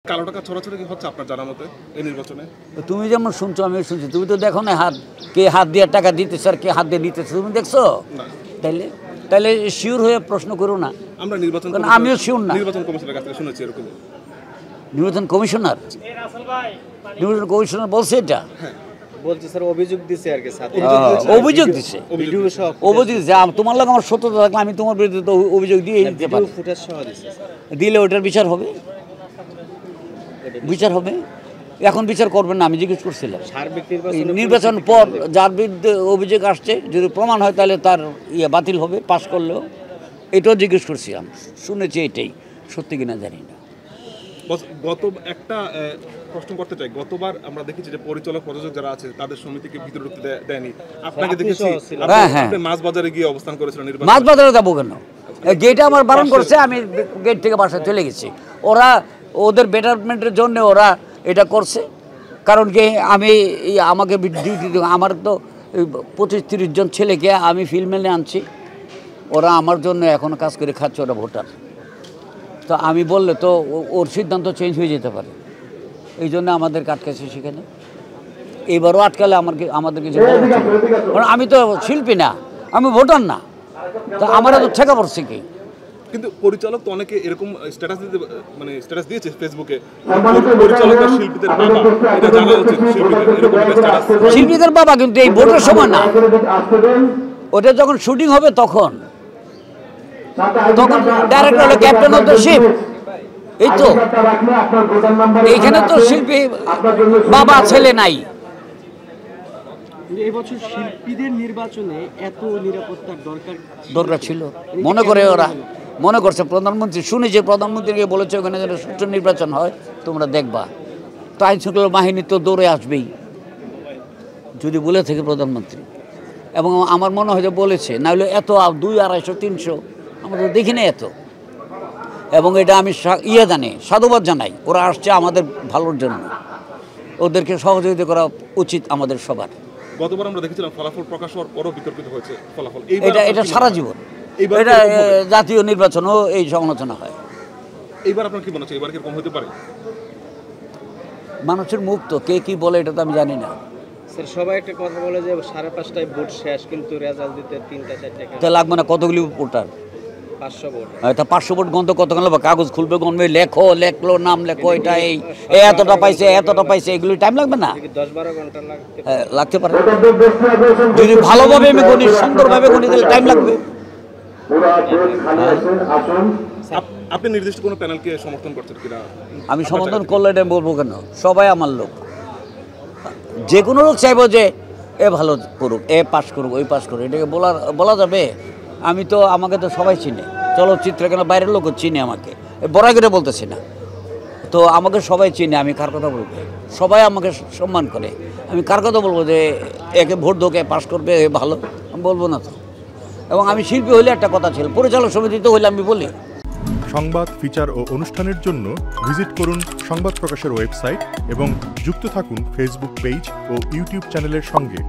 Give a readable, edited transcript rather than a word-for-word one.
কালো টাকা ছড়াছড়ি কি হচ্ছে আপনার জানা মতে এই নির্বাচনে? তুমি যেমন শুনছো আমি শুনছি, তুমি তো দেখো না হাত কে হাত দিয়ে টাকা দিতেছে আর কে হাত দিয়ে নিতেছে, তুমি দেখছো? তাইলে তাইলে শিওর হয়ে প্রশ্ন করো না। আমরা নির্বাচন আমিও শিওর না। নির্বাচন কমিশনের কাছ থেকে শুনেছি এরকম। নির্বাচন কমিশনার বলছে এটা? বলছে স্যার অভিযোগ দিছে আর কি, অভিযোগ দিছে তোমার লাগে আমার সত্যতা থাকলে আমি তোমার বিরুদ্ধে তো অভিযোগ দিয়ে দিতে পারি, দিলে ওটার বিচার হবে, বিচার হবে। এখন বিচার করবেন না, আমি জিজ্ঞেস করছিলাম নির্বাচন পর যার বিরুদ্ধে অভিযোগ আসছে যদি প্রমাণ হয় তাহলে তার বাতিল হবে, পাশ করলেও। এটাও জিজ্ঞেস করছিলাম, শুনেছি, এটাই সত্যি কিনা জানি না। গত একটা প্রশ্ন করতে চাই, গতবার আমরা দেখেছি যে পরিচালক প্রযোজক যারা আছে তাদের সমিতিকে ভিতরে ঢুকতে দেয়নি, আপনাকে দেখেছি আপনি মাছ বাজারে গিয়ে অবস্থান করেছিলেন। মাছ বাজারে যাবো কেন? গেটে আমার বারণ করছে, আমি গেট থেকে বাসায় চলে গেছি। ওরা ওদের বেটারমেন্টের জন্য ওরা এটা করছে, কারণ কি আমি আমাকে ডিউটি, আমার তো 25-30 জন ছেলেকে আমি ফিল্মে আনছি, ওরা আমার জন্য এখন কাজ করে খাচ্ছে, ওরা ভোটার। তো আমি বললে তো ওর সিদ্ধান্ত চেঞ্জ হয়ে যেতে পারে, এই জন্য আমাদের আটকাছে সেখানে। এবারও আটকালে আমাদের কিছু, কারণ আমি তো শিল্পী না, আমি ভোটার না, তো আমার তো ঠেকা পড়ছে কি। কিন্তু পরিচালক তো অনেকে এরকম স্ট্যাটাস দিতে, মানে স্ট্যাটাস দিয়েছে ফেসবুকে, পরিচালক আর শিল্পীদের বাবা, এটা জানা উচিত। শিল্পীদের বাবা কিন্তু এই ভোটের সময় না, ওটা যখন শুটিং হবে তখন ডাইরেক্টর হলো ক্যাপ্টেন অফ দ্য শিপ। এই তো এইখানে তো শিল্পী বাবা ছেলে নাই। এবছর শিল্পীদের নির্বাচনে এত নিরাপত্তার দরকার ছিল মনে করে, ওরা মনে করছে প্রধানমন্ত্রী, শুনেছে প্রধানমন্ত্রীকে বলেছে ওখানে যেন সুষ্ঠু নির্বাচন হয়, তোমরা দেখবা। তো আইন শৃঙ্খলা বাহিনী তো দৌড়ে আসবেই যদি বলে থাকে প্রধানমন্ত্রী, এবং আমার মনে হয় যে বলেছে, নাহলে এত 200, 250, 300 আমরা তো দেখি না এত। এবং এটা আমি জানি, সাধুবাদ জানাই, ওরা আসছে আমাদের ভালোর জন্য, ওদেরকে সহযোগিতা করা উচিত আমাদের সবার। গতবার আমরা দেখেছিলাম ফলাফল প্রকাশ হওয়ার পরও বিতর্কিত হয়েছে ফলাফল, এটা সারা জীবন, এটা জাতীয় নির্বাচনও এই সমালোচনা হয়। এইবার আপনার কি মনে হচ্ছে এবার কি কম হতে পারে? মানুষের মুখ তো, কে কি বলে এটা তো আমি জানি না। স্যার সবাই একটা কথা বলে যে 5:30টায় ভোট শেষ, কিন্তু রেজাল্ট দিতে 3টা-4টা তা লাগবে না, কতগুলি ভোটার? 500 ভোট। তা 500 ভোট গন্ত কতক্ষণ লাগবে? কাগজ খুলবে, গণবে, লেখলো নাম লেখো, এটা এই এতটা পাইছে, এগুলি টাইম লাগবে না? 10-12 ঘন্টা লাগতে পারে। যদি ভালোভাবে আমি গণি, সুন্দরভাবে গণি, তাহলে টাইম লাগবে। আপনি নির্দিষ্ট কোনো প্যানেলকে সমর্থন করছেন কিনা? আমি সমর্থন করলে এটা বলবো কেন? সবাই আমার লোক, যে কোনো লোক চাইবো যে এ ভালো করুক, এ পাস করুক, ওই পাস করুক, এটাকে বলা যাবে? আমি তো, আমাকে তো সবাই চিনে, চলচ্চিত্রে কেন বাইরের লোকও চিনে আমাকে, বড়াই করে বলতেছি না তো, আমাকে সবাই চিনে। আমি কার কথা বলবো? সবাই আমাকে সম্মান করে, আমি কার কথা বলবো যে একে ভোট দোকে পাস করবে, এ ভালো? আমি বলবো না তো। এবং আমি শিল্পী হইলে একটা কথা ছিল, পরিচালক সমিতিতে হইলে আমি বলি। সংবাদ, ফিচার ও অনুষ্ঠানের জন্য ভিজিট করুন সংবাদ প্রকাশের ওয়েবসাইট এবং যুক্ত থাকুন ফেসবুক পেজ ও ইউটিউব চ্যানেলের সঙ্গে।